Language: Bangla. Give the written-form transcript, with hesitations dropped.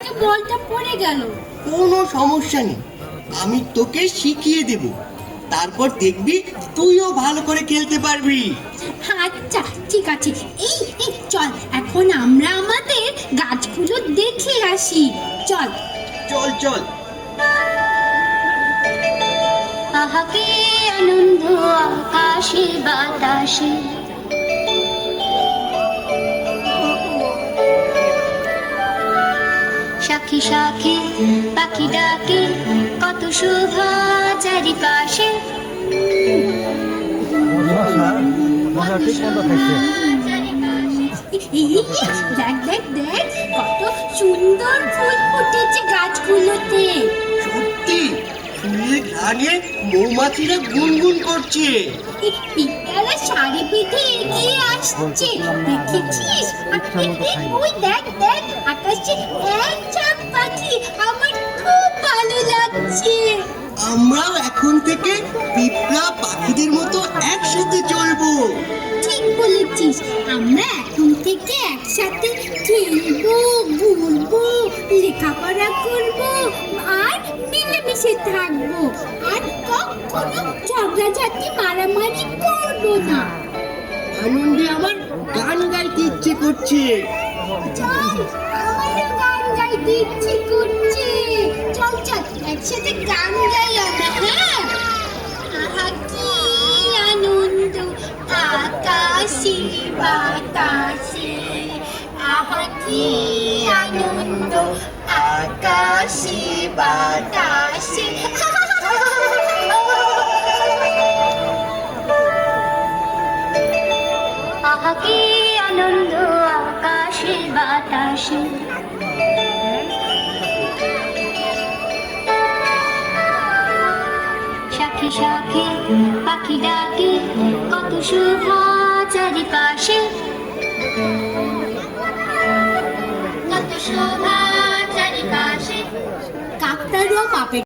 বলটা পড়ে গেল। কোনো সমস্যা নেই, আমি তোকে শিখিয়ে দেব, তারপর দেখবি তুইও ভালো করে খেলতে পারবি। আচ্ছা ঠিক আছে, এই এই চল এখন আমরা আমাদের গাছগুলো দেখে আসি। চল চল চল। আহা কি আনন্দ আকাশে বাতাসে, সাক্ষী সাক্ষী পাখি ডাকে, কত শোভা চারিপাশে। দেখ দেখ দেখ কত সুন্দর ফুল ফুটেছে গাছগুলোতে। সত্যি ফুলের ঘ্রাণে মৌমাছিরা গুনগুন করছে। পিঁপড়ারা শাড়ি বেঁধে এগিয়ে আসছে, দেখেছিস? ওই দেখ দেখ আকাশে এক ঝাঁক পাখি, আমার খুব ভালো লাগছে। আমরাও এখন থেকে পিঁপড়া পাখিদের মতো একসাথে চলবো। ঠিক বলেছিস, আমরা এখন থেকে একসাথে খেলবো, ঘুরবো, লেখাপড়া করবো আর মিলেমিশে থাকবো, আর কখনো ঝগড়াঝাটি মারামারি করবো না। আনন্দে আমার গান গাইতে ইচ্ছে করছে। চল, আমারও গান গাইতে ইচ্ছে করছে। চল চল একসাথে গান গাই আমরা, হ্যাঁ? আহা কি আনন্দ আকাশে বাতাসে, আহা কি আনন্দ আকাশে বাতাসে। আহা কি আনন্দ আকাশে বাতাসে, সাক্ষী সাক্ষী পাখি ডাকে, কত শোভা চারিপাশে, কত শোভা চারিপাশে। কাকতারুয়া পাপের